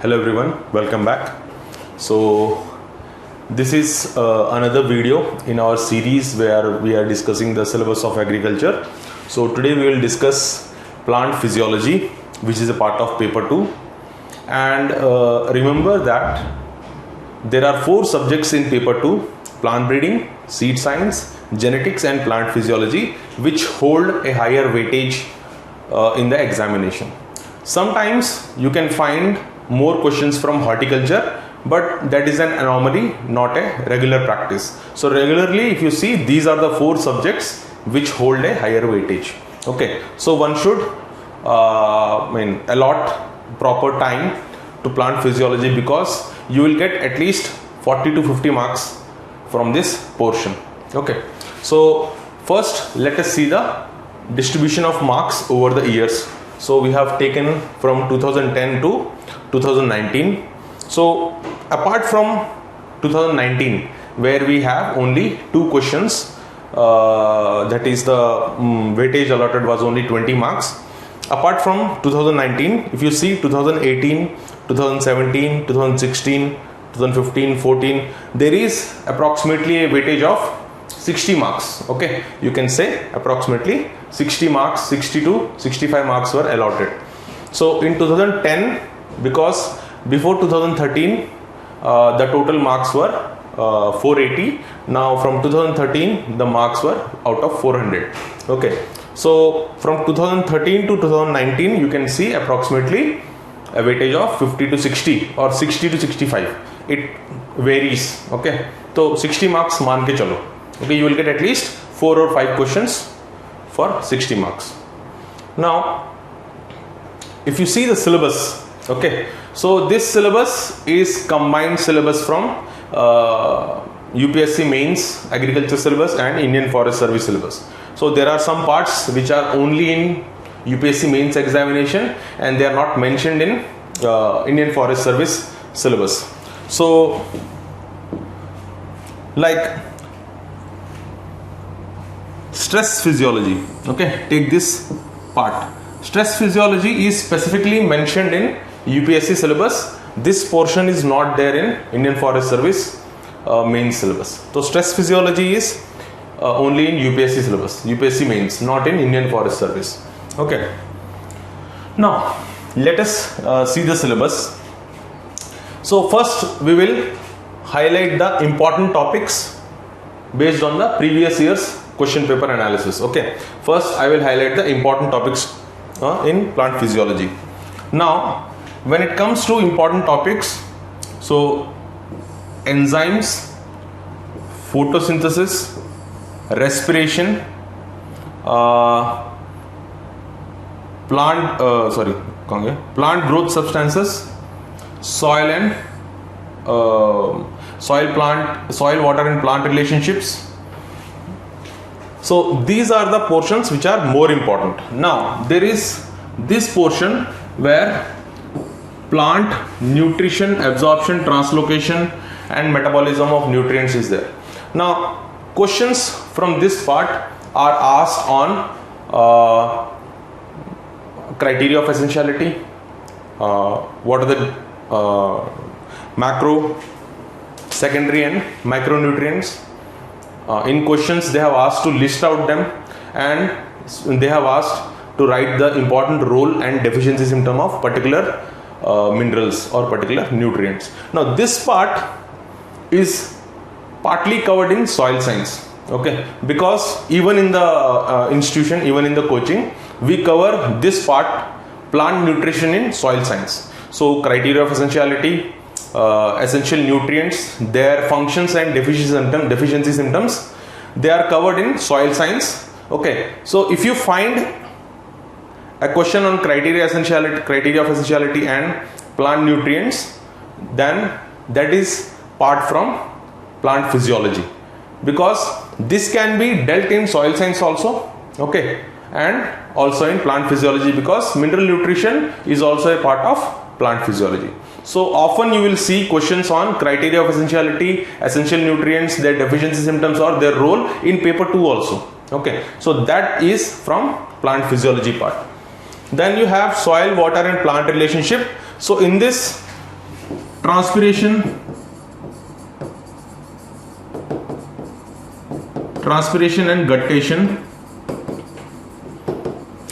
Hello everyone, welcome back. So this is another video in our series where we are discussing the syllabus of agriculture. So today we will discuss plant physiology, which is a part of paper 2. And remember that there are 4 subjects in paper 2: plant breeding, seed science, genetics and plant physiology, which hold a higher weightage in the examination. Sometimes you can find more questions from horticulture, but that is an anomaly, not a regular practice. So regularly, if you see, these are the 4 subjects which hold a higher weightage. Okay, so one should allot proper time to plant physiology, because you will get at least 40 to 50 marks from this portion. Okay, so first let us see the distribution of marks over the years. So we have taken from 2010 to 2019. So apart from 2019, where we have only 2 questions, that is the weightage allotted was only 20 marks. Apart from 2019, if you see 2018, 2017, 2016, 2015, 14, there is approximately a weightage of 60 marks. Okay, you can say approximately 60 marks, 60 to 65 marks were allotted. So in 2010, because before 2013 the total marks were 480, now from 2013 the marks were out of 400. Okay, so from 2013 to 2019 you can see approximately a weightage of 50 to 60 or 60 to 65. It varies. Okay, so 60 marks मान के चलो. Okay, you will get at least 4 or 5 questions for 60 marks. Now if you see the syllabus, okay, so this syllabus is combined syllabus from UPSC mains agriculture syllabus and Indian Forest Service syllabus. So there are some parts which are only in UPSC mains examination and they are not mentioned in Indian Forest Service syllabus. So like stress physiology, okay, take this part. Stress physiology is specifically mentioned in UPSC syllabus. This portion is not there in Indian Forest Service main syllabus. So stress physiology is only in UPSC syllabus, UPSC mains, not in Indian Forest Service. Okay, now let us see the syllabus. So first we will highlight the important topics based on the previous year's question paper analysis. Okay, first I will highlight the important topics in plant physiology. Now when it comes to important topics, so enzymes, photosynthesis, respiration, plant growth substances, soil and soil water and plant relationships. So these are the portions which are more important. Now there is this portion where plant nutrition, absorption, translocation and metabolism of nutrients is there. Now questions from this part are asked on criteria of essentiality, what are the macro, secondary and micronutrients. In questions they have asked to list out them, and they have asked to write the important role and deficiency symptom of particular minerals or particular nutrients. Now this part is partly covered in soil science. Okay, because even in the institution, even in the coaching, we cover this part, plant nutrition, in soil science. So criteria of essentiality, essential nutrients, their functions and deficiency symptoms, they are covered in soil science. Okay, so if you find a question on criteria of essentiality and plant nutrients, then that is part from plant physiology, because this can be dealt in soil science also, okay, and also in plant physiology, because mineral nutrition is also a part of plant physiology. So often you will see questions on criteria of essentiality, essential nutrients, their deficiency symptoms or their role in paper 2 also. Okay, so that is from plant physiology part. Then you have soil, water and plant relationship. So in this transpiration and guttation.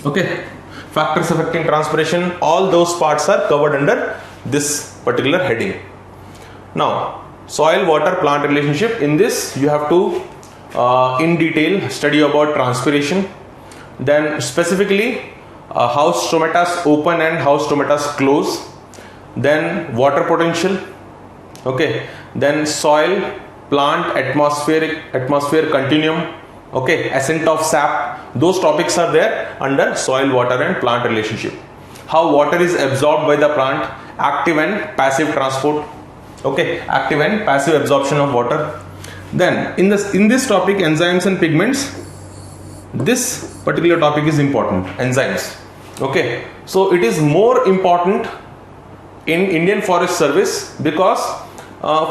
Okay, factors affecting transpiration, all those parts are covered under this particular heading. Now, soil water plant relationship, in this you have to in detail study about transpiration, then specifically how stomata open and how stomata close, then water potential, okay, then soil plant atmosphere continuum, okay, ascent of sap, those topics are there under soil water and plant relationship. How water is absorbed by the plant, active and passive transport, okay, active and passive absorption of water. Then in this topic, enzymes and pigments, this particular topic is important, enzymes, okay. So it is more important in Indian Forest Service because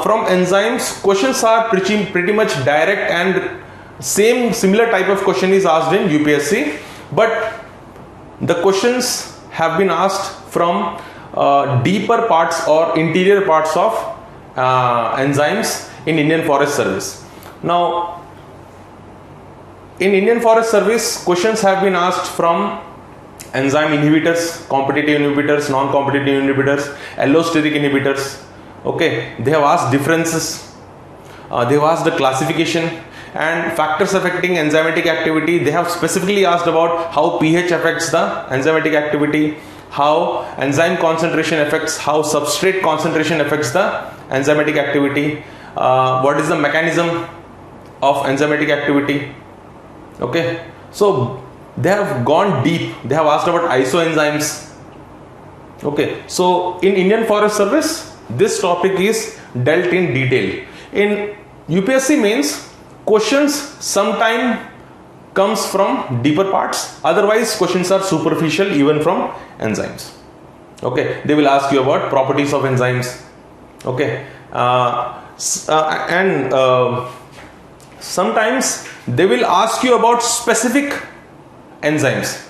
from enzymes questions are pretty much direct, and similar type of question is asked in UPSC, but the questions have been asked from deeper parts or interior parts of enzymes in Indian Forest Service. Now, in Indian Forest Service, questions have been asked from enzyme inhibitors, competitive inhibitors, non-competitive inhibitors, allosteric inhibitors. Okay, they have asked differences, they have asked the classification and factors affecting enzymatic activity. They have specifically asked about how pH affects the enzymatic activity, how enzyme concentration affects, how substrate concentration affects the enzymatic activity, what is the mechanism of enzymatic activity. Okay, so they have gone deep. They have asked about isoenzymes. Okay, so in Indian Forest Service, this topic is dealt in detail. In UPSC mains, questions sometimes comes from deeper parts, otherwise questions are superficial even from enzymes. Okay, they will ask you about properties of enzymes. Okay, and sometimes they will ask you about specific enzymes.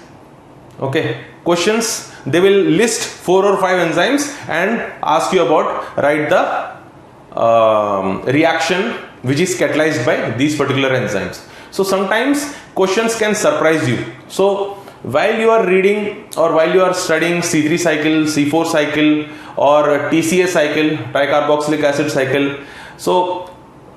Okay, questions, they will list 4 or 5 enzymes and ask you about write the reaction which is catalyzed by these particular enzymes. So sometimes questions can surprise you. So while you are reading or while you are studying C3 cycle, C4 cycle or TCA cycle, tricarboxylic acid cycle, so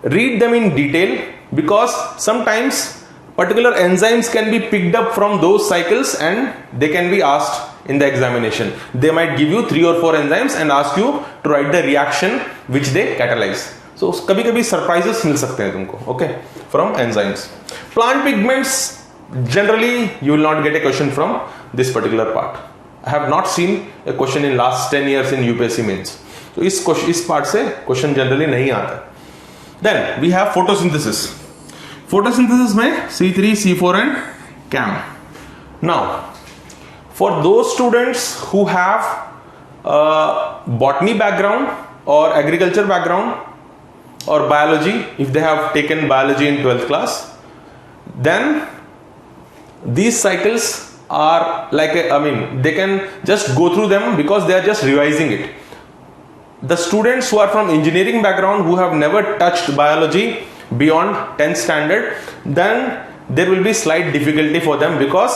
read them in detail, because sometimes particular enzymes can be picked up from those cycles and they can be asked in the examination. They might give you 3 or 4 enzymes and ask you to write the reaction which they catalyze. So कभी कभी surprises मिल सकते हैं तुमको, okay, from enzymes. Plant pigments, generally you will not get a question from this particular part. I have not seen a question in last 10 years in UPSC mains. So इस part से question generally नहीं आता. Then we have photosynthesis. Photosynthesis में C3, C4 and CAM. Now, for those students who have botany background or agriculture background or biology, if they have taken biology in 12th class, then these cycles are like they can just go through them because they are just revising it. The students who are from engineering background, who have never touched biology beyond 10th standard, then there will be slight difficulty for them, because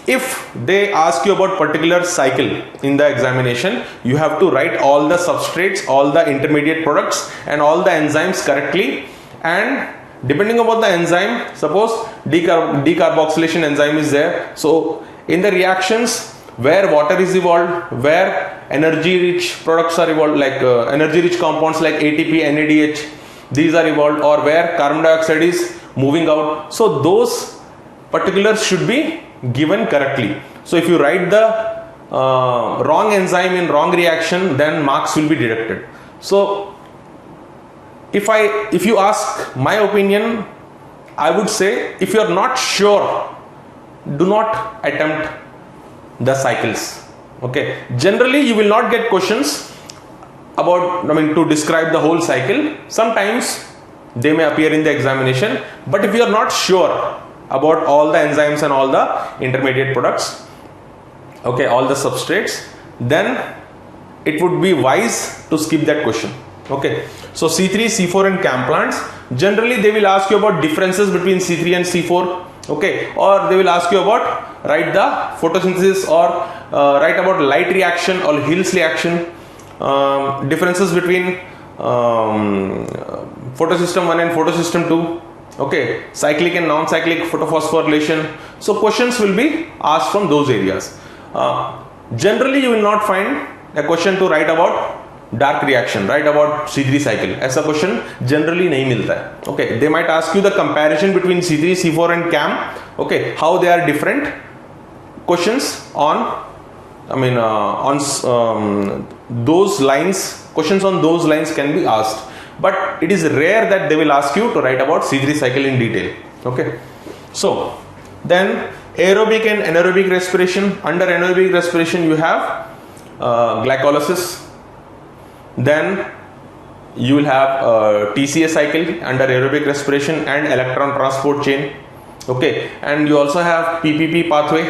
if they ask you about particular cycle in the examination, you have to write all the substrates, all the intermediate products and all the enzymes correctly, and depending upon the enzyme, suppose decarboxylation enzyme is there, so in the reactions where water is evolved, where energy rich products are evolved, like energy rich compounds like ATP, NADH, these are evolved, or where carbon dioxide is moving out, so those particulars should be given correctly. So if you write the wrong enzyme in wrong reaction, then marks will be deducted. So if you ask my opinion, I would say, if you are not sure, do not attempt the cycles. Okay, generally you will not get questions about, to describe the whole cycle. Sometimes they may appear in the examination, but if you are not sure about all the enzymes and all the intermediate products, okay, all the substrates, then it would be wise to skip that question. Okay, so C3, C4 and CAM plants, generally they will ask you about differences between C3 and C4. Okay, or they will ask you about write the photosynthesis or write about light reaction or Hill's reaction, differences between photosystem 1 and photosystem 2. Okay, cyclic and non-cyclic photophosphorylation. So questions will be asked from those areas. Generally you will not find a question to write about dark reaction, write about C3 cycle. ऐसा question generally नहीं मिलता है. Okay, they might ask you the comparison between C3, C4 and CAM. Okay, how they are different. Questions on, those lines. Questions on those lines can be asked, but it is rare that they will ask you to write about C3 cycle in detail. Okay, so then aerobic and anaerobic respiration. Under anaerobic respiration you have glycolysis. Then you will have TCA cycle under aerobic respiration and electron transport chain. Okay, and you also have PPP pathway,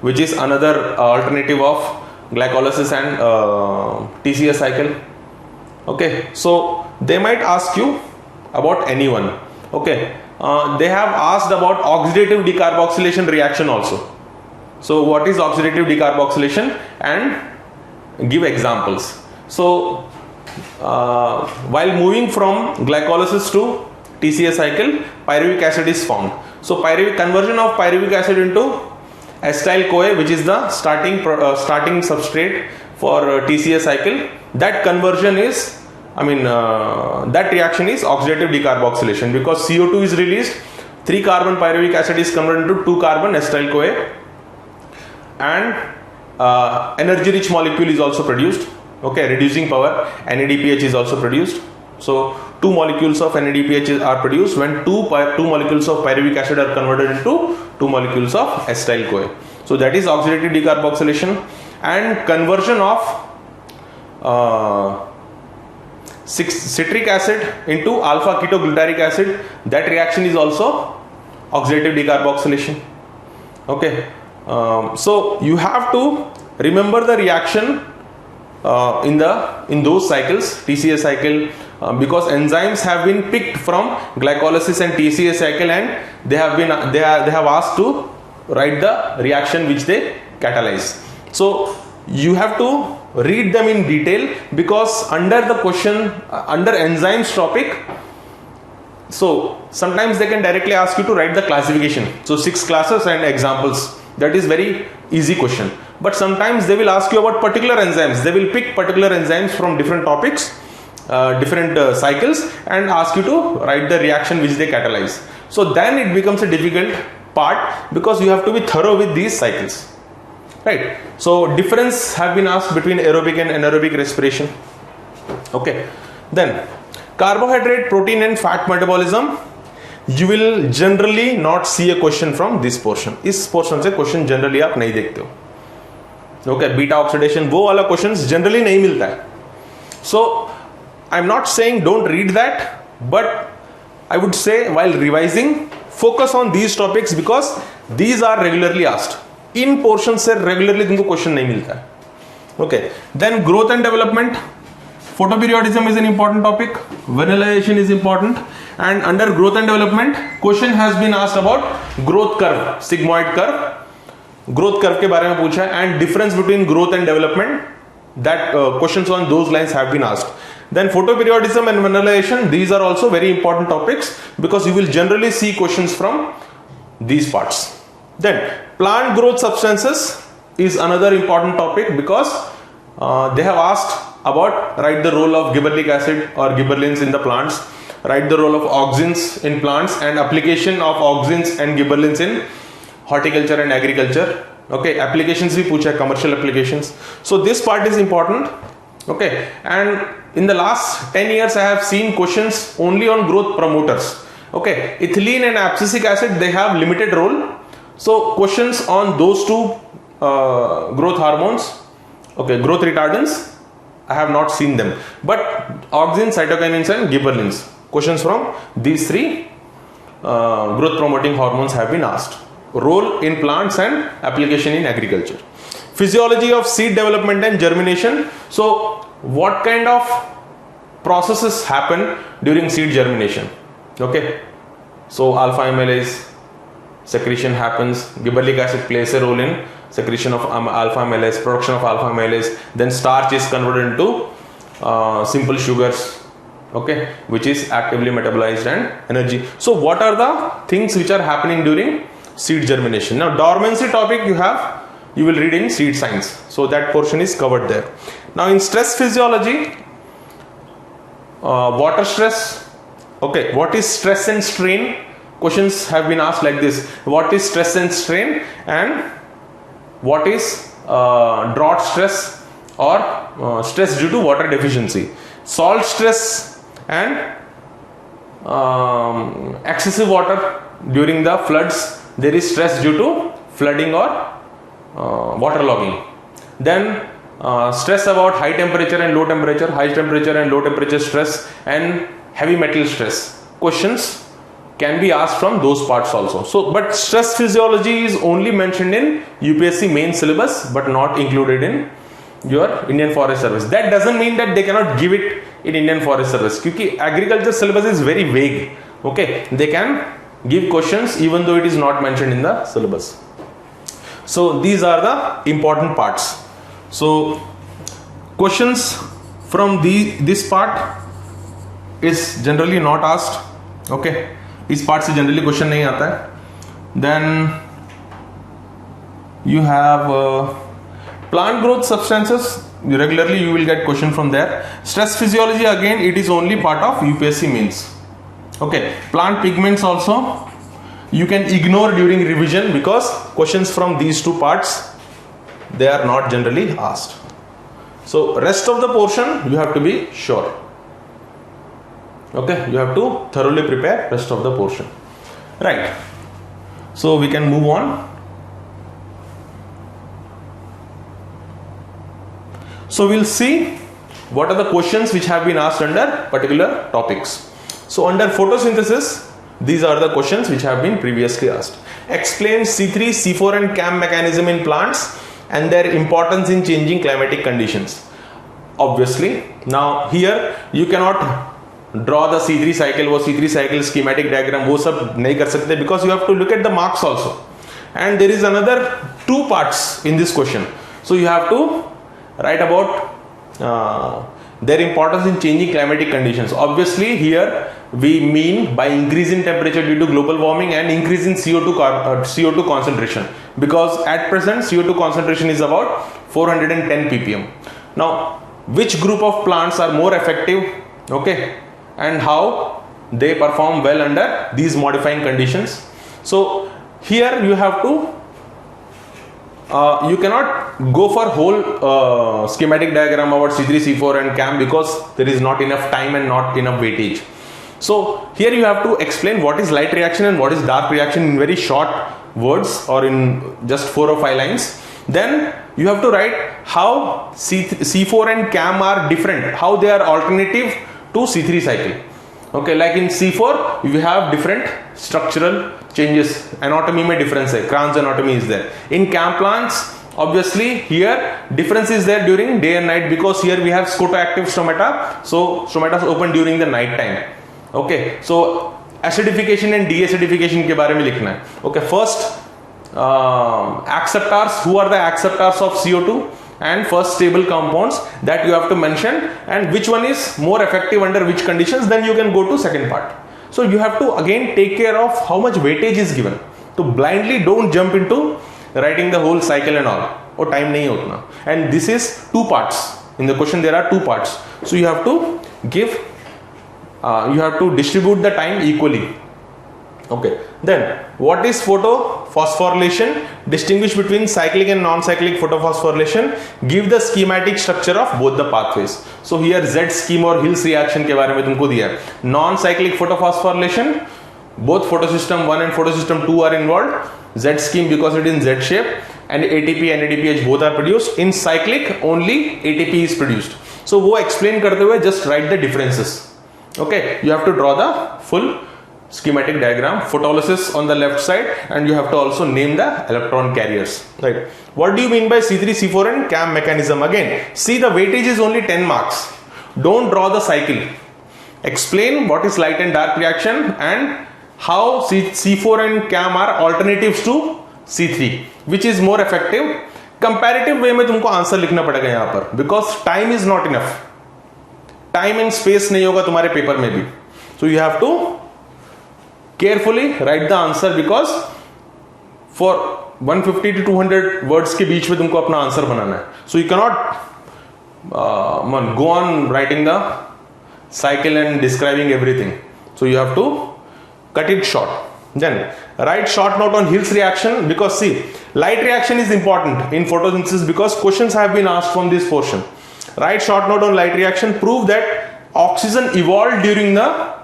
which is another alternative of glycolysis and TCA cycle. Okay, so they might ask you about any one. Okay, they have asked about oxidative decarboxylation reaction also. So what is oxidative decarboxylation, and give examples. So while moving from glycolysis to TCA cycle, pyruvic acid is formed. So conversion of pyruvic acid into acetyl-CoA, which is the starting substrate for TCA cycle, that conversion is, that reaction is oxidative decarboxylation, because CO2 is released, 3 carbon pyruvic acid is converted into 2 carbon acetyl-CoA, and energy rich molecule is also produced. Okay, reducing power, NADPH is also produced. So 2 molecules of NADPH are produced when 2 molecules of pyruvic acid are converted into 2 molecules of acetyl-CoA. So that is oxidative decarboxylation. And conversion of citric acid into alpha ketoglutaric acid, that reaction is also oxidative decarboxylation. Okay, so you have to remember the reaction in those cycles, TCA cycle, because enzymes have been picked from glycolysis and TCA cycle, and they have asked to write the reaction which they catalyze. So you have to read them in detail, because under the question, under enzymes topic, so sometimes they can directly ask you to write the classification. So 6 classes and examples. That is very easy question. But sometimes they will ask you about particular enzymes. They will pick particular enzymes from different topics, different cycles, and ask you to write the reaction which they catalyze. So then it becomes a difficult part, because you have to be thorough with these cycles, right? So difference have been asked between aerobic and anaerobic respiration. Okay, then carbohydrate, protein and fat metabolism. You will generally not see a question from this portion. इस portion से question generally आप नहीं देखते हो. Okay, beta oxidation, वो वाला questions generally नहीं मिलता है. So I'm not saying don't read that, but I would say while revising, focus on these topics, because these are regularly asked. In portion से regularly तुमको question नहीं मिलता है. Okay, then growth and development. Photoperiodism is an important topic. Vanillation is important. And under growth and development, question has been asked about growth curve, sigmoid curve. Growth curve के बारे में पूछा है, and difference between growth and development. That questions on those lines have been asked. Then photoperiodism and vanillation, these are also very important topics, because you will generally see questions from these parts. Then plant growth substances is another important topic, because they have asked about write the role of gibberellic acid or gibberellins in the plants, write the role of auxins in plants, and application of auxins and gibberellins in horticulture and agriculture. Okay, applications bhi pucha hai, commercial applications. So this part is important. Okay, and in the last 10 years I have seen questions only on growth promoters. Okay, ethylene and abscisic acid, they have limited role. So questions on those two growth hormones, okay, growth retardants, I have not seen them. But auxins, cytokinins and gibberellins, questions from these 3 growth promoting hormones have been asked. Role in plants and application in agriculture. physiology of seed development and germination. So what kind of processes happen during seed germination? Okay, so alpha amylase secretion happens, gibberellic acid plays a role in secretion of alpha amylase, production of alpha amylase, then starch is converted into simple sugars, okay, which is actively metabolized and energy. So what are the things which are happening during seed germination? Now dormancy topic you will read in seed science, so that portion is covered there. Now in stress physiology, water stress, okay, what is stress and strain? Questions have been asked like this: what is stress and strain, and what is drought stress or stress due to water deficiency? Salt stress and excessive water during the floods, there is stress due to flooding or waterlogging. Then stress about high temperature and low temperature, high temperature and low temperature stress, and heavy metal stress. Questions can be asked from those parts also. So but stress physiology is only mentioned in UPSC main syllabus but not included in your Indian Forest Service. That doesn't mean that they cannot give it in Indian Forest Service, because agriculture syllabus is very vague. Okay, they can give questions even though it is not mentioned in the syllabus. So these are the important parts. So questions from this part is generally not asked. Okay, इस part से generally question नहीं आता है. Then you have plant growth substances. Regularly you will get question from there. Stress physiology, again it is only part of UPSC means. Okay, plant pigments also you can ignore during revision, because questions from these two parts, they are not generally asked. So rest of the portion you have to be sure. Okay, you have to thoroughly prepare rest of the portion. Right. So we can move on. So we'll see what are the questions which have been asked under particular topics. So under photosynthesis, these are the questions which have been previously asked. Explain C3, C4 and CAM mechanism in plants and their importance in changing climatic conditions. Obviously, now here you cannot draw the C3 cycle, वो C3 cycle schematic diagram वो सब नहीं कर सकते, because you have to look at the marks also. And there is another two parts in this question. So you have to write about their importance in changing climatic conditions. Obviously here we mean by increase in temperature due to global warming and increase in CO2 concentration, because at present CO2 concentration is about 410 ppm. Now which group of plants are more effective, okay, and how they perform well under these modifying conditions. So here you have to you cannot go for whole schematic diagram about C3, C4 and CAM, because there is not enough time and not enough weightage. So here you have to explain what is light reaction and what is dark reaction in very short words or in just 4 or 5 lines. Then you have to write how C4 and CAM are different, how they are alternative to C3 cycle. Okay, like in C4 we have different structural changes, anatomy mein difference hai, Kranz anatomy is there. In CAM plants, obviously here difference is there during day and night, because here we have scotoactive stomata, so stomata open during the night time. Okay, so acidification and deacidification ke bare mein likhna hai. Okay, first acceptors, who are the acceptors of CO2 and first stable compounds, that you have to mention, and which one is more effective under which conditions, then you can go to second part. So you have to again take care of how much weightage is given. So blindly don't jump into writing the whole cycle and all, or time nahi hotna. And this is 2 parts. In the question there are 2 parts. So you have to give, you have to distribute the time equally. Okay, then what is photophosphorylation? Distinguish between cyclic and non-cyclic photophosphorylation. Give the schematic structure of both the pathways. So here Z scheme और Hill's reaction के बारे में तुमको दिया है. Non-cyclic photophosphorylation, both photosystem 1 and photosystem 2 are involved. Z scheme because it is in Z shape, and ATP and ADPH both are produced. In cyclic only ATP is produced. So वो explain करते हुए just write the differences. Okay, you have to draw the full schematic diagram, photolysis on the left side, and you have to also name the electron carriers, right? What do you mean by C3, C4 and CAM mechanism? Again, see, the weightage is only 10 marks. Don't draw the cycle. Explain what is light and dark reaction and how C4 and CAM are alternatives to C3, which is more effective. Comparative way में तुमको answer लिखना पड़ेगा यहाँ पर, because time is not enough. Time and space नहीं होगा तुम्हारे paper में भी. So you have to carefully write the answer, because for 150 to 200 words के बीच में तुमको अपना आंसर बनाना है. So you cannot go on writing the cycle and describing everything. So you have to cut it short. Then write short note on Hill's reaction, because see, light reaction is important in photosynthesis because questions have been asked from this portion. Write short note on light reaction. Prove that oxygen evolved during the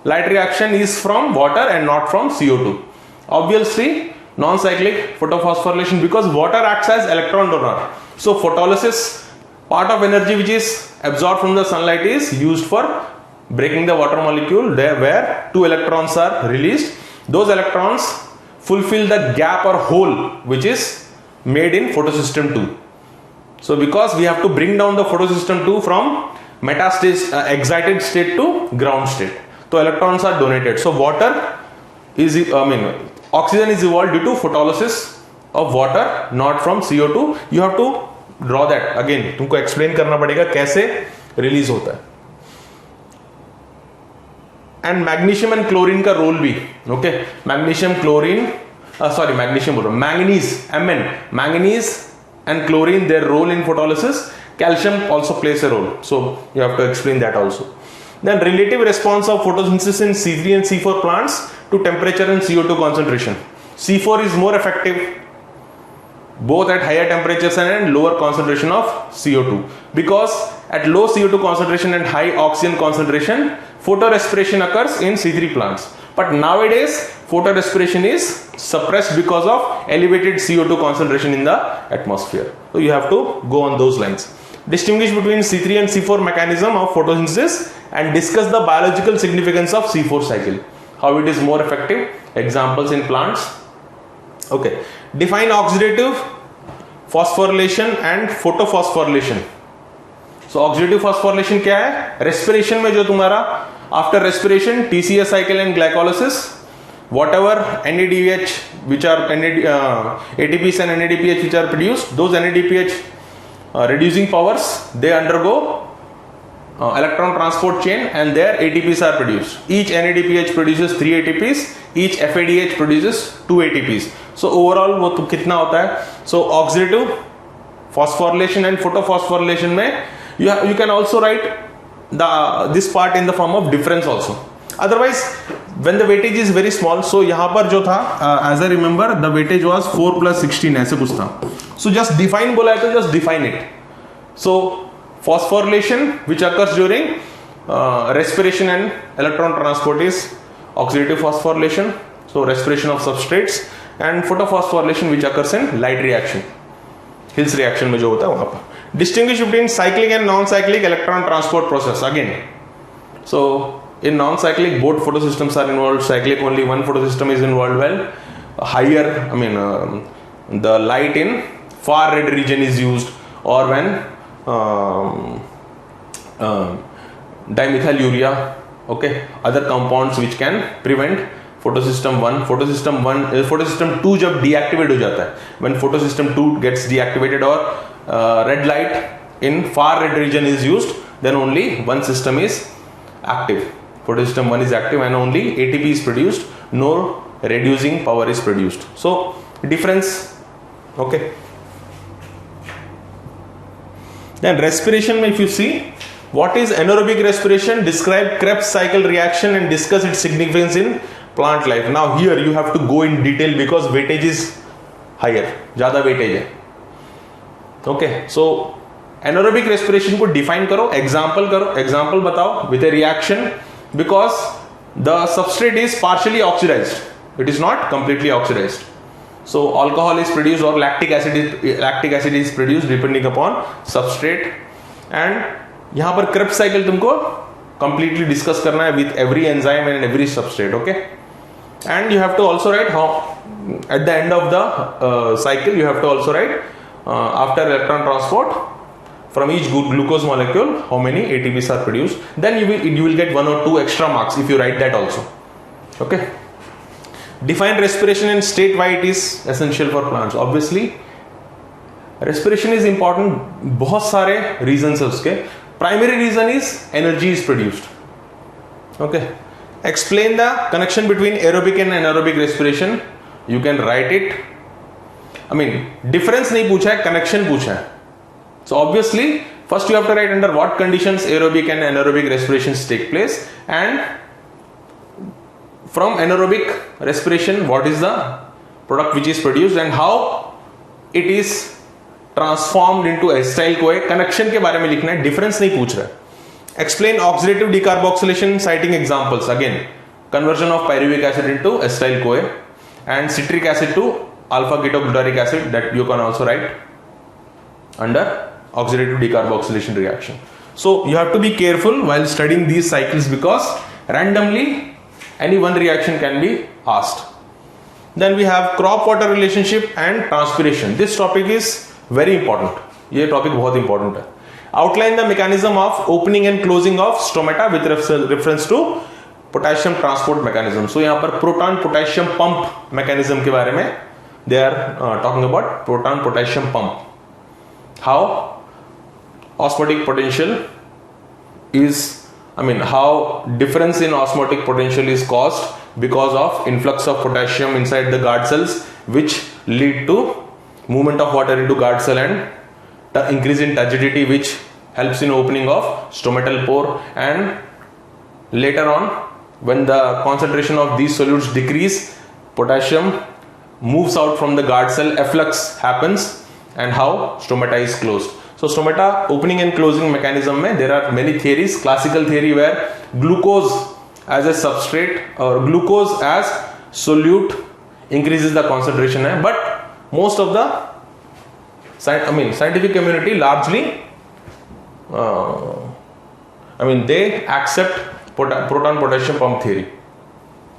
light reaction is from water and not from CO2. Obviously, non-cyclic photophosphorylation, because water acts as electron donor. So photolysis, part of energy which is absorbed from the sunlight, is used for breaking the water molecule there where 2 electrons are released. Those electrons fulfill the gap or hole which is made in photosystem 2. So because we have to bring down the photosystem 2 from metastate, excited state to ground state, so electrons are donated. So water is, oxygen is evolved due to photolysis of water, not from CO2. You have to draw that. Again तुमको explain करना पड़ेगा कैसे release होता है. And magnesium and chlorine का role भी, okay? Magnesium, chlorine, manganese, manganese and chlorine, their role in photolysis. Calcium also plays a role, so you have to explain that also. Then relative response of photosynthesis in C3 and C4 plants to temperature and CO2 concentration. C4 is more effective both at higher temperatures and lower concentration of CO2, because at low CO2 concentration and high oxygen concentration, photorespiration occurs in C3 plants. But nowadays, photorespiration is suppressed because of elevated CO2 concentration in the atmosphere. So you have to go on those lines. Distinguish between C3 and C4 mechanism of photosynthesis and discuss the biological significance of C4 cycle, how it is more effective, examples in plants. Okay, define oxidative phosphorylation and photophosphorylation. So oxidative phosphorylation क्या है? Respiration में जो तुम्हारा after respiration TCA cycle and glycolysis, whatever NADH which are ATPs and NADPH which are produced, those NADPH reducing powers, they undergo electron transport chain and their ATPs are produced. Each NADPH produces 3 ATPs, each FADH produces 2 ATPs. So overall वो तो कितना होता है? So oxidative phosphorylation and photophosphorylation में you can also write this part in the form of difference also. Otherwise, when the weightage is very small, so यहाँ पर जो था, as I remember, the weightage was 4 plus 16 ऐसे कुछ था. So just define बोला है तो just define it. So phosphorylation which occurs during respiration and electron transport is oxidative phosphorylation, so respiration of substrates, and photophosphorylation which occurs in light reaction, Hill's reaction में जो होता है वहाँ पर. Distinguish between cyclic and non-cyclic electron transport process. Again, so in non-cyclic both photosystems are involved. Cyclic only one photosystem is involved. Well, higher, the light in far red region is used, or when dimethylurea, okay, other compounds which can prevent photosystem 1. Photosystem 2 जब deactivate हो जाता है, when photosystem 2 gets deactivated or red light in far red region is used, then only one system is active. Photosystem 1 is active and only ATP is produced, no reducing power is produced. So difference, okay. Then respiration, if you see, what is anaerobic respiration? Describe Krebs cycle reaction and discuss its significance in plant life. Now here you have to go in detail because weightage is higher, ज़्यादा weightage है. Okay, so anaerobic respiration को define करो, example बताओ with a reaction, because the substrate is partially oxidized, it is not completely oxidized. So alcohol is produced or lactic acid is produced depending upon substrate, and यहाँ पर Krebs cycle तुमको completely discuss करना है with every enzyme and every substrate. Okay, and you have to also write how at the end of the cycle you have to also write after electron transport from each glucose molecule how many ATPs are produced. Then you will get 1 or 2 extra marks if you write that also. Okay, define respiration and state why it is essential for plants. Obviously respiration is important, बहुत सारे reasons है उसके. Primary reason is energy is produced. Okay, explain the connection between aerobic and anaerobic respiration. You can write it. I mean difference नहीं पूछा है, connection पूछा है. So obviously first you have to write under what conditions aerobic and anaerobic respirations take place, and from anaerobic respiration what is the product which is produced and how it is transformed into acetyl कोए. Connection के बारे में लिखना है, difference नहीं पूछ रहा है. Explain oxidative decarboxylation citing examples. Again conversion of pyruvic acid into acetyl CoA and citric acid to alpha ketoglutaric acid, that you can also write under oxidative decarboxylation reaction. So you have to be careful while studying these cycles because randomly any one reaction can be asked. Then we have crop water relationship and transpiration. This topic is very important. ये topic बहुत important है. Outline the mechanism of opening and closing of stomata with reference to potassium transport mechanism. So यहां पर proton potassium pump mechanism के बारे में they are talking about proton potassium pump. How osmotic potential is, I mean how difference in osmotic potential is caused because of influx of potassium inside the guard cells, which lead to movement of water into guard cell and increase in turgidity, which helps in opening of stomatal pore. And later on when the concentration of these solutes decrease, potassium moves out from the guard cell, efflux happens, and how stomata is closed. So stomata opening and closing mechanism में there are many theories. Classical theory where glucose as a substrate or glucose as solute increases the concentration है, but most of the scientific community largely they accept proton potassium pump theory.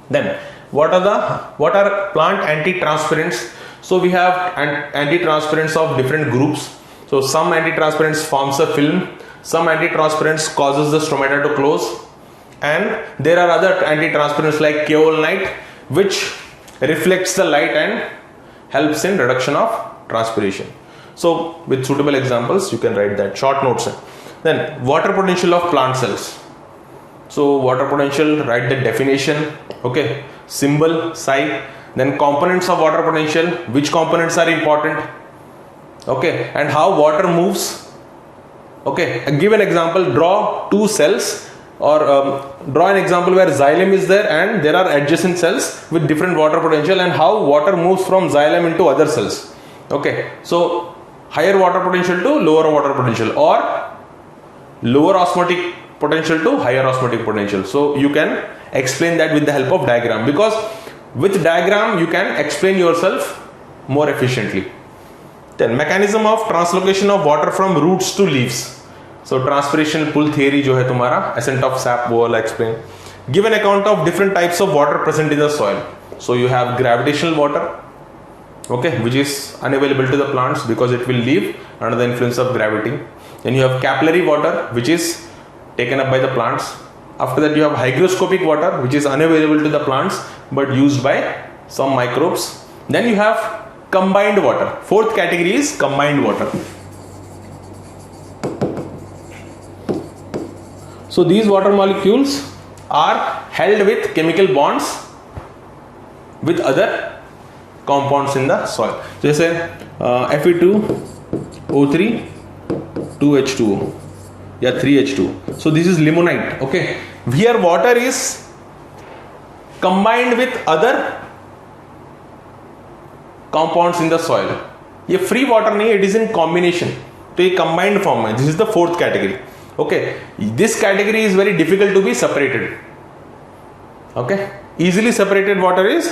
Then what are plant anti-transpirants? So we have anti-transpirants of different groups. So some anti-transpirants forms a film, some anti-transpirants causes the stomata to close, and there are other anti-transpirants like kaolinite which reflects the light and helps in reduction of transpiration. So with suitable examples you can write that short notes. Then water potential of plant cells. So water potential, write the definition, okay, symbol psi. Then components of water potential, which components are important, okay, and how water moves. Okay, give an example, draw two cells or draw an example where xylem is there and there are adjacent cells with different water potential and how water moves from xylem into other cells. Okay, so higher water potential to lower water potential, or lower osmotic potential to higher osmotic potential. So you can explain that with the help of diagram, because with diagram you can explain yourself more efficiently. Then mechanism of translocation of water from roots to leaves. So transpiration pull theory जो है तुम्हारा, ascent of sap वो वाला explain. Give an account of different types of water present in the soil. So you have gravitational water, okay, which is unavailable to the plants because it will leave under the influence of gravity. Then you have capillary water, which is taken up by the plants. After that you have hygroscopic water, which is unavailable to the plants but used by some microbes. Then you have combined water. Fourth category is combined water. So these water molecules are held with chemical bonds with other compounds in the soil. जैसे Fe2O3 2H2O या 3H2. So this is limonite. Okay, here water is combined with other compounds in the soil. ये free water नहीं, it is in combination. तो ये combined form है. This is the fourth category. Okay, this category is very difficult to be separated. Okay, easily separated water is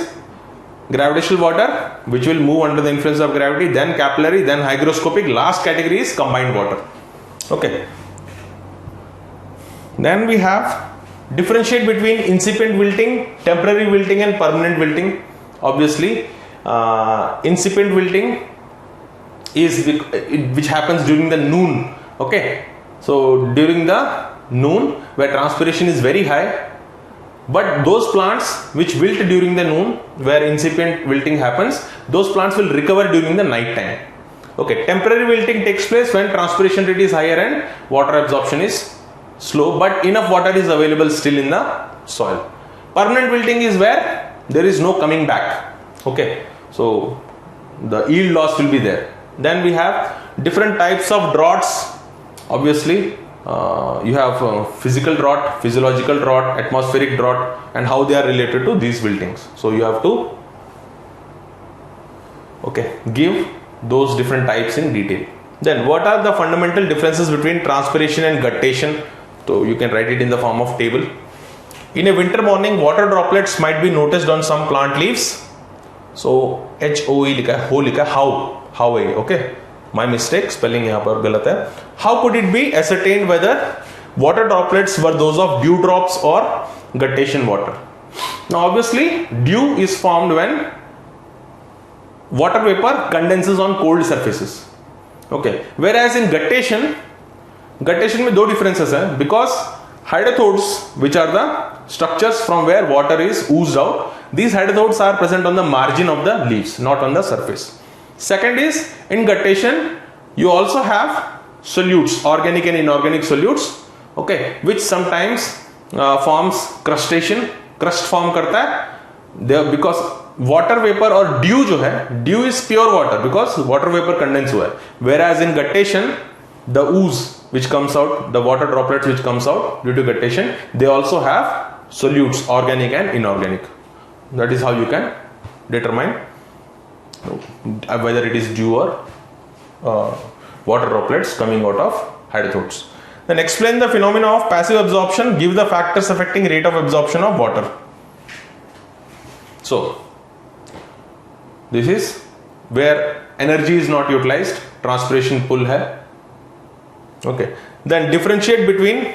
gravitational water, which will move under the influence of gravity, then capillary, then hygroscopic. Last category is combined water. Okay, Then we have differentiate between incipient wilting, temporary wilting and permanent wilting. Obviously incipient wilting is which happens during the noon. Okay, so during the noon where transpiration is very high, but those plants which wilt during the noon where incipient wilting happens, those plants will recover during the night time. Okay, temporary wilting takes place when transpiration rate is higher and water absorption is slow, but enough water is available still in the soil. Permanent wilting is where there is no coming back. Okay, so the yield loss will be there. Then we have different types of droughts. Obviously you have physical drought, physiological drought, atmospheric drought, and how they are related to these wiltings. So you have to give those different types in detail. Then what are the fundamental differences between transpiration and guttation? So you can write it in the form of table. In a winter morning, water droplets might be noticed on some plant leaves. So HOE लिखा है, हो लिखा है, how है, okay, my mistake, spelling यहाँ पर गलत है. How could it be ascertained whether water droplets were those of dew drops or guttation water? Now obviously dew is formed when water vapor condenses on cold surfaces. Okay, whereas in guttation में दो differences हैं, because hydrothodes, which are the structures from where water is oozed out, these hydrothodes are present on the margin of the leaves, not on the surface. Second is, in guttation you also have solutes, organic and inorganic solutes, okay, which sometimes forms crustacean, crust form करता है, because water vapor or dew जो है, dew is pure water because water vapor condense हुआ है, whereas in guttation the ooze which comes out, the water droplets which comes out due to guttation, they also have solutes, organic and inorganic. That is how you can determine whether it is dew or water droplets coming out of hydrothodes. Then explain the phenomena of passive absorption, give the factors affecting rate of absorption of water. So this is where energy is not utilized, transpiration pull hai. Okay, then differentiate between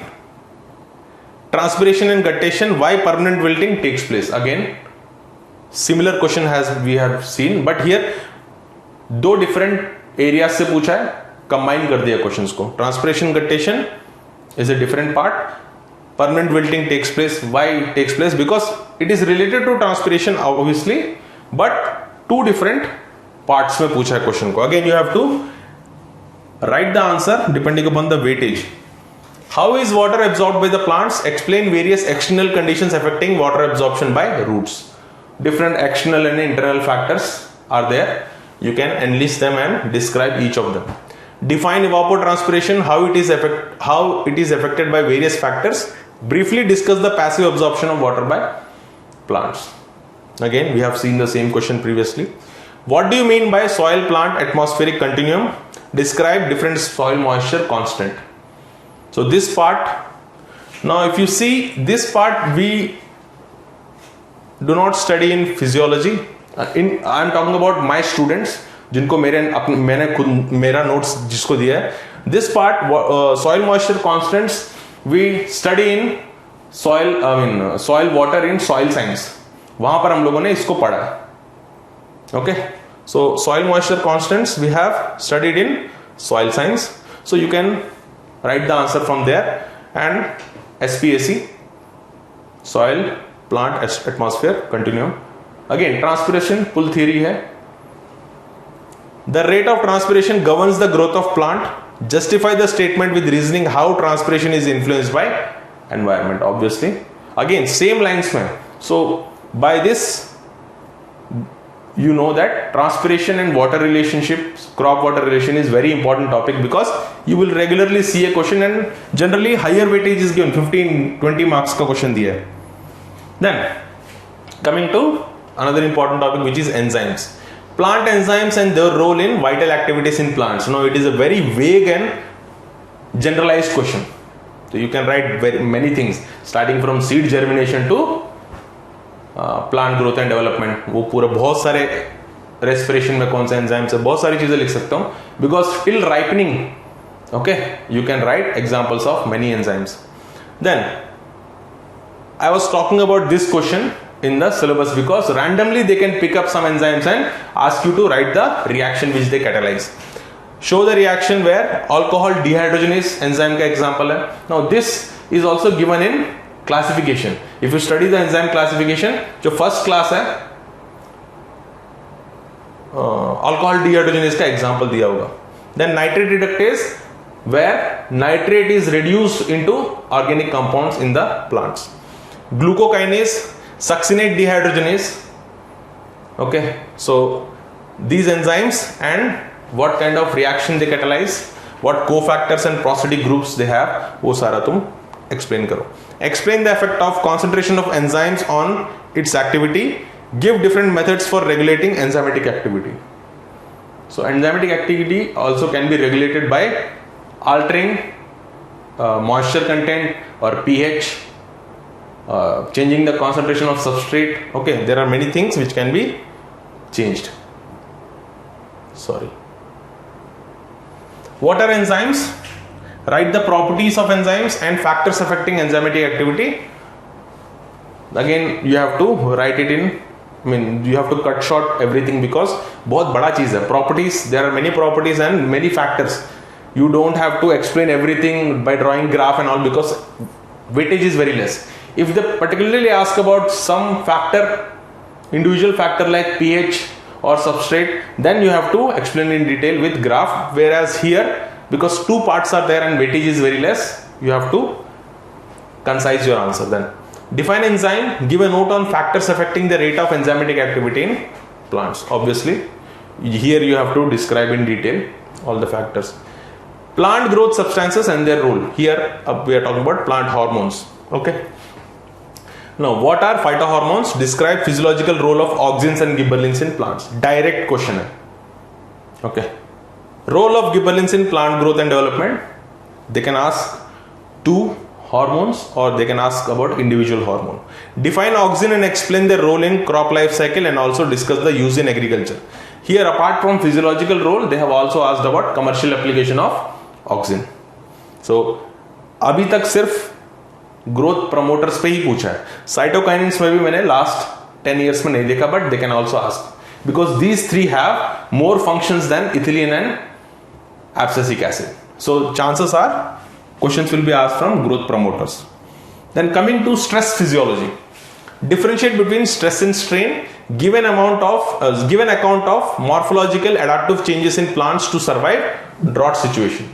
transpiration and guttation, why permanent wilting takes place. Again similar question as we have seen, but here दो different areas से पूछा है, combine कर दिया questions को. Transpiration guttation is a different part, permanent wilting takes place. Why it takes place? Because it is related to transpiration obviously, but two different parts में पूछा है question को. Again you have to write the answer depending upon the weightage. How is water absorbed by the plants? Explain various external conditions affecting water absorption by roots. Different external and internal factors are there. You can enlist them and describe each of them. Define evapotranspiration, how it is affected by various factors. Briefly discuss the passive absorption of water by plants. Again we have seen the same question previously. What do you mean by soil plant atmospheric continuum? Describe different soil moisture constant. So this part, now if you see this part, we do not study in physiology. I am talking about my students जिनको मैंने खुद मेरा notes जिसको दिया है. This part soil moisture constants we study in soil water in soil science. वहां पर हम लोगों ने इसको पढ़ा है. Okay, so soil moisture constants we have studied in soil science. So you can write the answer from there. And SPAC, soil plant atmosphere continuum. Again transpiration pull theory है. The rate of transpiration governs the growth of plant. Justify the statement with reasoning how transpiration is influenced by environment. Obviously again same lines में. So by this you know that transpiration and water relationship, crop water relation is very important topic, because you will regularly see a question and generally higher weightage is given, 15-20 marks का question दिया है. Then coming to another important topic, which is enzymes. Plant enzymes and their role in vital activities in plants. Now it is a very vague and generalized question, so you can write very many things starting from seed germination to plant growth and development. वो पूरा बहुत सारे respiration में कौन सा enzyme से बहुत सारी चीजें लिख सकता हूं, because till ripening okay you can write examples of many enzymes. Then I was talking about this question in the syllabus because randomly they can pick up some enzymes and ask you to write the reaction which they catalyze. Show the reaction where alcohol dehydrogenase enzyme का example है. Now this is also given in classification. If you study the enzyme classification, जो first class है alcohol dehydrogenase का example दिया होगा. Then nitrate reductase where nitrate is reduced into organic compounds in the plants. Glucokinase, succinate dehydrogenase. Okay, so these enzymes and what kind of reaction they catalyze, what cofactors and prosthetic groups they have, वो सारा तुम explain करो. Explain the effect of concentration of enzymes on its activity. Give different methods for regulating enzymatic activity. So enzymatic activity also can be regulated by altering moisture content or pH, changing the concentration of substrate. Okay, there are many things which can be changed. Sorry. What are enzymes? Write the properties of enzymes and factors affecting enzymatic activity. Again, you have to write it in, you have to cut short everything because बहुत बड़ा चीज़ है. Properties, there are many properties and many factors. You don't have to explain everything by drawing graph and all because weightage is very less. If they particularly ask about some factor, individual factor like pH or substrate, then you have to explain in detail with graph, whereas here because two parts are there and weightage is very less, you have to concise your answer. Then define enzyme, give a note on factors affecting the rate of enzymatic activity in plants. Obviously here you have to describe in detail all the factors. Plant growth substances and their role. Here we are talking about plant hormones. Okay, now what are phytohormones? Describe physiological role of auxins and gibberellins in plants. Direct question है. Okay, role of gibberellins in plant growth and development. They can ask two hormones or they can ask about individual hormone. Define auxin and explain their role in crop life cycle and also discuss the use in agriculture. Here apart from physiological role, they have also asked about commercial application of auxin. So अभी तक सिर्फ growth promoters पे ही पूछा है. Cytokinins में भी मैंने last 10 years में नहीं देखा, but they can also ask because these three have more functions than ethylene and abscisic acid. So chances are questions will be asked from growth promoters. Then coming to stress physiology. Differentiate between stress and strain. Give an account of morphological adaptive changes in plants to survive drought situation.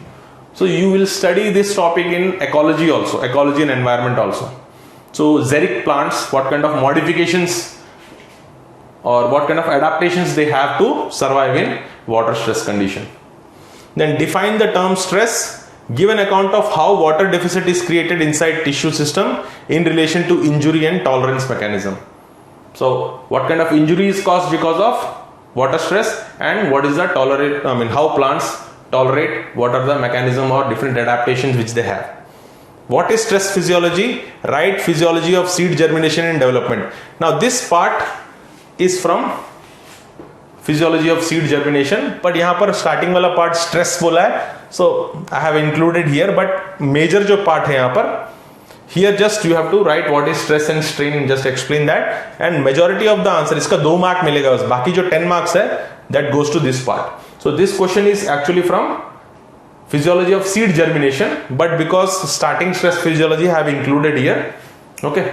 So you will study this topic in ecology also, ecology and environment also. So xeric plants, what kind of modifications or what kind of adaptations they have to survive in water stress condition. Then define the term stress. Give an account of how water deficit is created inside tissue system in relation to injury and tolerance mechanism. So what kind of injury is caused because of water stress and what is the how plants tolerate, what are the mechanism or different adaptations which they have. What is stress physiology? Write physiology of seed germination and development. Now this part is from physiology of seed germination, but यहाँ पर starting वाला part stress बोला है, so I have included here, but major जो part है यहाँ पर, here just you have to write what is stress and strain and just explain that, and majority of the answer इसका 2 mark मिलेगा बस, बाकी जो 10 marks है that goes to this part. So this question is actually from physiology of seed germination, but because starting stress physiology I have included here. Okay.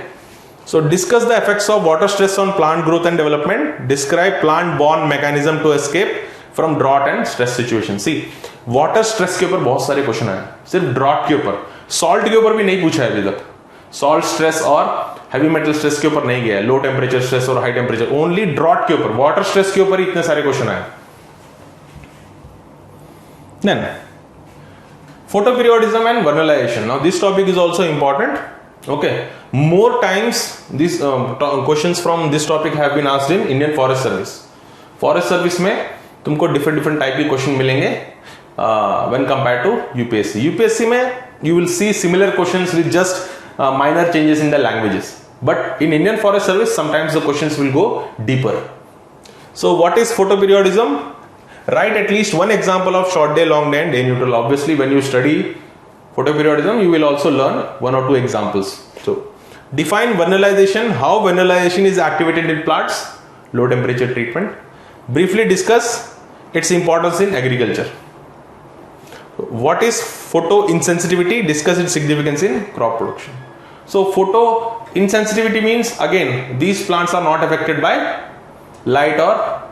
So discuss the effects of water stress on plant growth and development. Describe plant borne mechanism to escape from drought and stress situation. See, water stress के ऊपर बहुत सारे question आए, सिर्फ drought के ऊपर. Salt के ऊपर भी नहीं पूछा है अभी तक. सॉल्ट स्ट्रेस और हैवी मेटल स्ट्रेस के ऊपर नहीं गया है. लो टेम्परेचर स्ट्रेस और हाई टेम्परेचर, ओनली ड्रॉट के ऊपर. वाटर स्ट्रेस के ऊपर इतने सारे क्वेश्चन आए. Then photoperiodism and vernalization. Now this topic is also important. Okay, more times these questions from this topic have been asked in Indian Forest Service. Forest Service में तुमको different type के question मिलेंगे when compared to UPSC. UPSC में you will see similar questions with just minor changes in the languages. But in Indian Forest Service, sometimes the questions will go deeper. So what is photoperiodism? Write at least one example of short day, long day and day neutral. Obviously, when you study photoperiodism, you will also learn one or two examples. So define vernalization, how vernalization is activated in plants, low temperature treatment. Briefly discuss its importance in agriculture. What is photo insensitivity? Discuss its significance in crop production. So photo insensitivity means, again, these plants are not affected by light or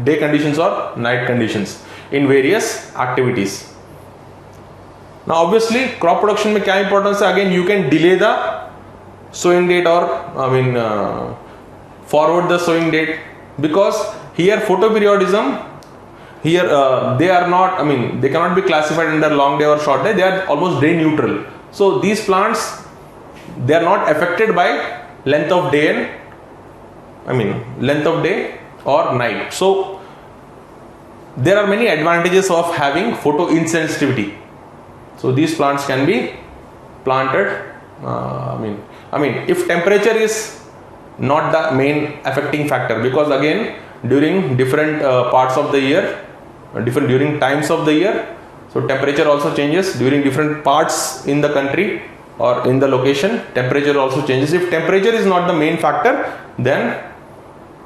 day conditions or night conditions in various activities. Now obviously crop production में क्या importance है? Again, you can delay the sowing date or forward the sowing date, because here photoperiodism, here they are not, they cannot be classified under long day or short day, they are almost day neutral. So these plants, they are not affected by length of day and length of day or night. So there are many advantages of having photo insensitivity. So these plants can be planted. If temperature is not the main affecting factor, because again during different parts of the year, during times of the year, so temperature also changes during different parts in the country or in the location, temperature also changes. If temperature is not the main factor, then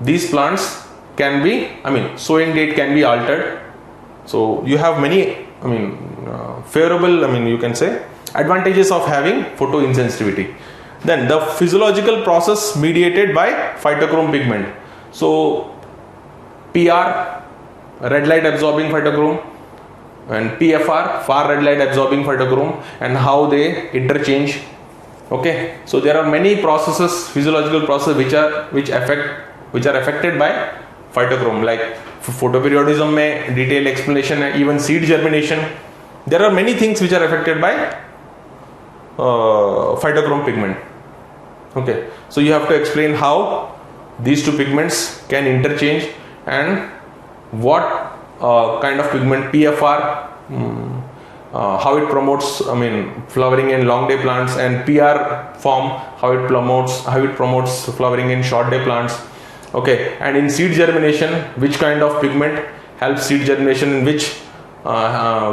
these plants can be, sowing date can be altered. So you have many favorable, you can say, advantages of having photo insensitivity. Then the physiological process mediated by phytochrome pigment. So PR, red light absorbing phytochrome, and PFR, far red light absorbing phytochrome, and how they interchange. Okay, so there are many processes, physiological processes which are affected by phytochrome, like photoperiodism mein detailed explanation, even seed germination. There are many things which are affected by phytochrome pigment. Okay, so you have to explain how these two pigments can interchange and what kind of pigment PFR, how it promotes flowering in long day plants, and PR form, how it promotes flowering in short day plants. Okay, and in seed germination, which kind of pigment helps seed germination and which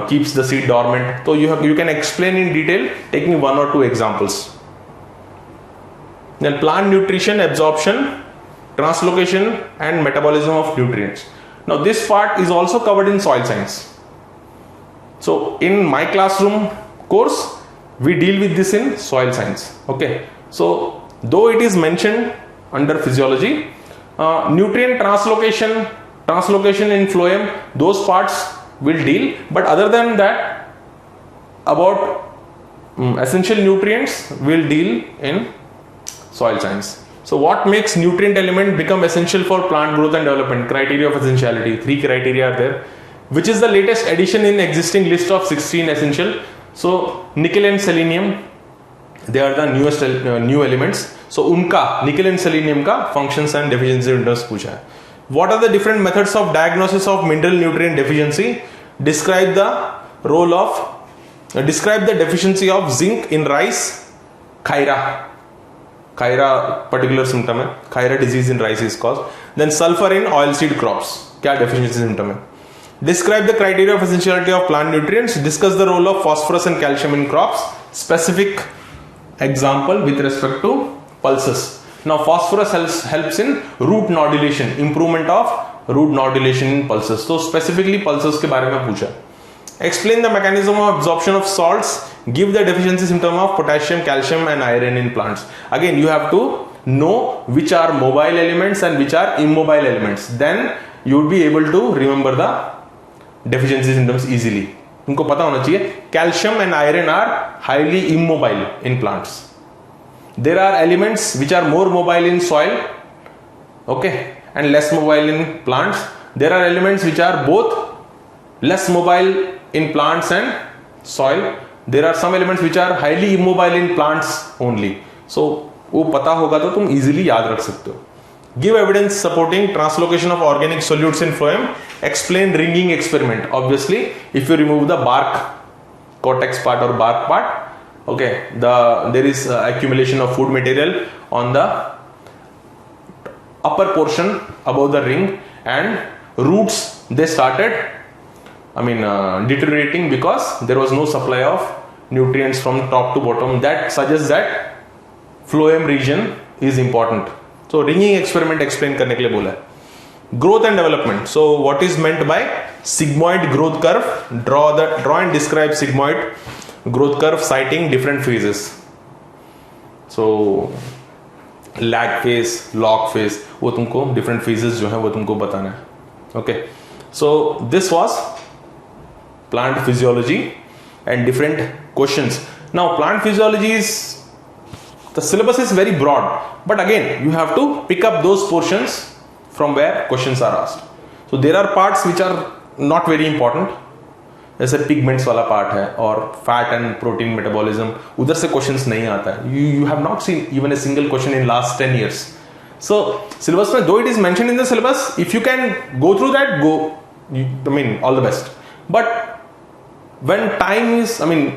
keeps the seed dormant. So you can explain in detail taking one or two examples. Then plant nutrition, absorption, translocation and metabolism of nutrients. Now this part is also covered in soil science. So in my classroom course, we deal with this in soil science. Okay, so though it is mentioned under physiology, nutrient translocation in phloem, those parts will deal, but other than that, about essential nutrients will deal in soil science. So what makes nutrient element become essential for plant growth and development? Criteria of essentiality, 3 criteria are there. Which is the latest addition in existing list of 16 essential? So nickel and selenium, they are the newest new elements. So unka, nickel and selenium ka functions and deficiency windows pucha hai. What are the different methods of diagnosis of mineral nutrient deficiency? Describe the deficiency of zinc in rice. Khaira particular symptom hai. Khaira disease in rice is caused. Then sulfur in oilseed crops. Kya deficiency symptom hai? Describe the criteria of essentiality of plant nutrients. Discuss the role of phosphorus and calcium in crops. Specific example with respect to pulses. Now phosphorus helps in root nodulation, improvement of root nodulation in pulses. So specifically pulses के बारे में पूछा. Explain the mechanism of absorption of salts. Give the deficiency symptom of potassium, calcium and iron in plants. Again you have to know which are mobile elements and which are immobile elements. Then you will be able to remember the deficiency symptoms easily. उनको पता होना चाहिए. Calcium and iron are highly immobile in plants. There are elements which are more mobile in soil, okay, and less mobile in plants. There are elements which are both less mobile in plants and soil. There are some elements which are highly immobile in plants only. So वो पता होगा तो तुम easily याद रख सकते हो. Give evidence supporting translocation of organic solutes in phloem. Explain ringing experiment. Obviously, if you remove the bark, cortex part or bark part, okay, there is accumulation of food material on the upper portion above the ring, and roots they started deteriorating because there was no supply of nutrients from top to bottom. That suggests that phloem region is important. So ringing experiment explain करने के लिए बोला है. Growth and development. So what is meant by sigmoid growth curve? Draw and describe sigmoid growth curve citing different phases. So lag phase, log phase, वो तुमको different phases जो है वो तुमको बताना है. Okay. So this was plant physiology and different questions. Now plant physiology is, the syllabus is very broad, but again you have to pick up those portions from where questions are asked. So there are parts which are not very important, जैसे pigments वाला part है और fat and protein metabolism, उधर से questions नहीं आता है. You have not seen even a single question in last 10 years. So syllabus में दो it is mention in the syllabus, if you can go through that, go, I mean all the best. But when time is, I mean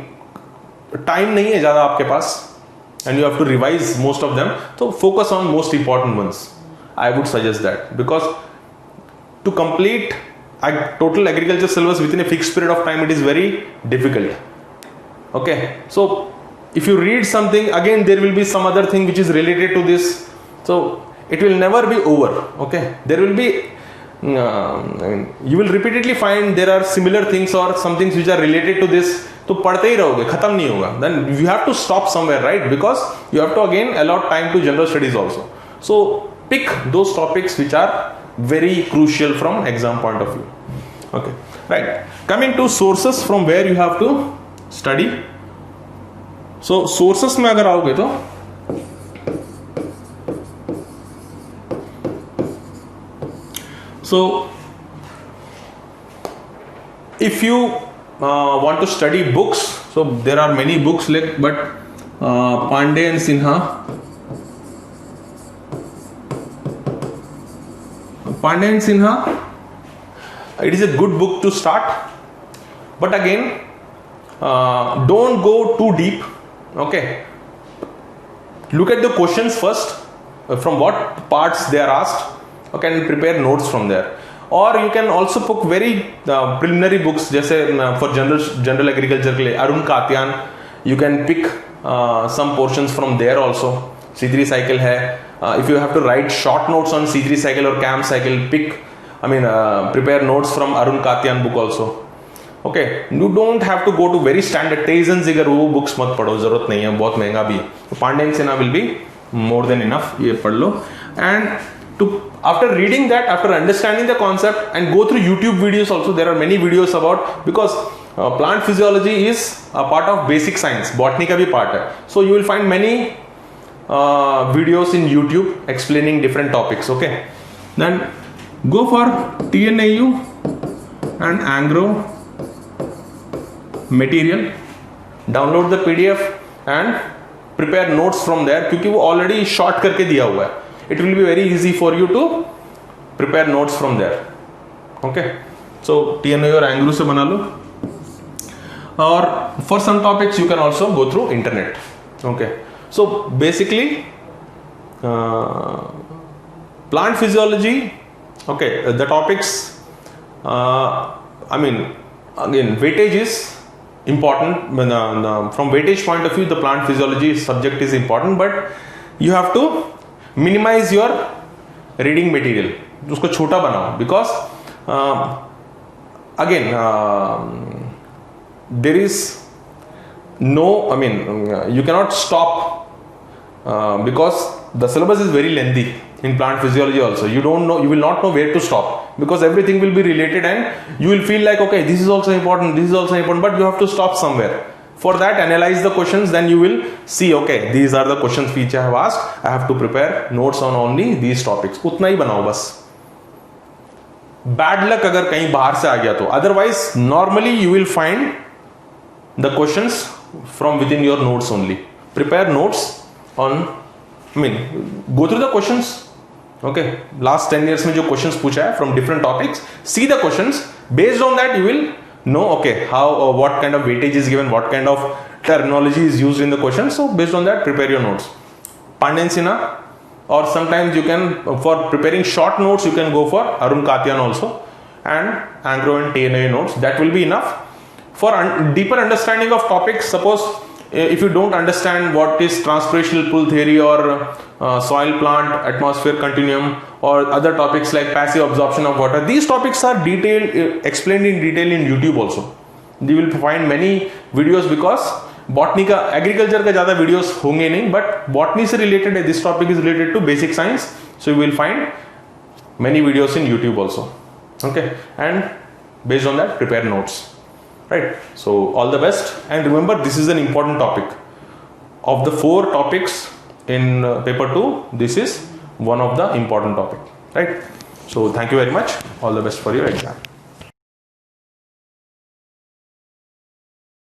time नहीं है ज्यादा आपके पास and you have to revise most of them, so focus on most important ones. I would suggest that, because to complete a total agriculture syllabus within a fixed period of time, it is very difficult. Okay, so if you read something, again there will be some other thing which is related to this, so it will never be over. Okay, there will be you will repeatedly find there are similar things or some things which are related to this. तो पढ़ते ही रहोगे, खत्म नहीं होगा. Then you have to stop somewhere, right? Because you have to again allot time to general studies also. So pick those topics which are very crucial from exam point of view. Okay, right. Coming to sources from where you have to study. So sources में अगर आओगे तो if you want to study books, so there are many books, like, but Pandey and Sinha, it is a good book to start, but again don't go too deep. Okay, look at the questions first, from what parts they are asked. Okay, and prepare notes from there. Or you can also pick very preliminary books, जैसे for general agriculture के लिए Arun Katyan, you can pick some portions from there also. C3 cycle है, if you have to write short notes on C3 cycle or CAM cycle, prepare notes from Arun Katyan book also. Okay, you don't have to go to very standard Tejas and Zigar, वो books मत पढ़ो, जरूरत नहीं है, बहुत महंगा भी है. Pandey and Sinha will be more than enough, ये पढ़ लो. And after reading that, after understanding the concept, and go through YouTube videos also. There are many videos about, because plant physiology is a part of basic science, botany का भी part है. So you will find many videos in YouTube explaining different topics. Okay, then go for TNAU and Angro material, download the PDF and prepare notes from there, क्योंकि वो already short करके दिया हुआ है. It will be very easy for you to prepare notes from there. Okay, so TNAU और Angro से बना लो. और for some topics you can also go through internet. Okay, so basically plant physiology. Okay, the topics, again weightage is important. From weightage point of view, the plant physiology subject is important, but you have to minimize your reading material, उसको छोटा बनाओ, because again there is no, you cannot stop, because the syllabus is very lengthy in plant physiology also. You will not know where to stop, because everything will be related and you will feel like, okay, this is also important, but you have to stop somewhere. For that, analyze the questions, then you will see, okay, these are the questions which I have asked. I have to prepare notes on only these topics. उतना ही बनाओ बस. Bad luck अगर कहीं बाहर से आ गया तो. Otherwise, normally you will find the questions from within your notes only. Prepare notes on, go through the questions. Okay, last 10 years में जो questions पूछा है from different topics, see the questions. Based on that, you will know, okay, how what kind of weightage is given, what kind of terminology is used in the question. So based on that, prepare your notes. Pandey and Sinha, or sometimes you can, for preparing short notes, you can go for Arun Katyan also, and Angro and TNAU notes. That will be enough. For deeper understanding of topics, suppose if you don't understand what is transpirational pull theory or soil plant atmosphere continuum or other topics like passive absorption of water, these topics are detailed, explained in detail in YouTube also. You will find many videos because botany का agriculture का ज़्यादा videos होंगे नहीं, but botany से related है, this topic is related to basic science, so you will find many videos in YouTube also. Okay, and based on that prepare notes, right? So all the best, and remember this is an important topic. Of the 4 topics in paper 2, this is one of the important topic, right? So thank you very much, all the best for your exam.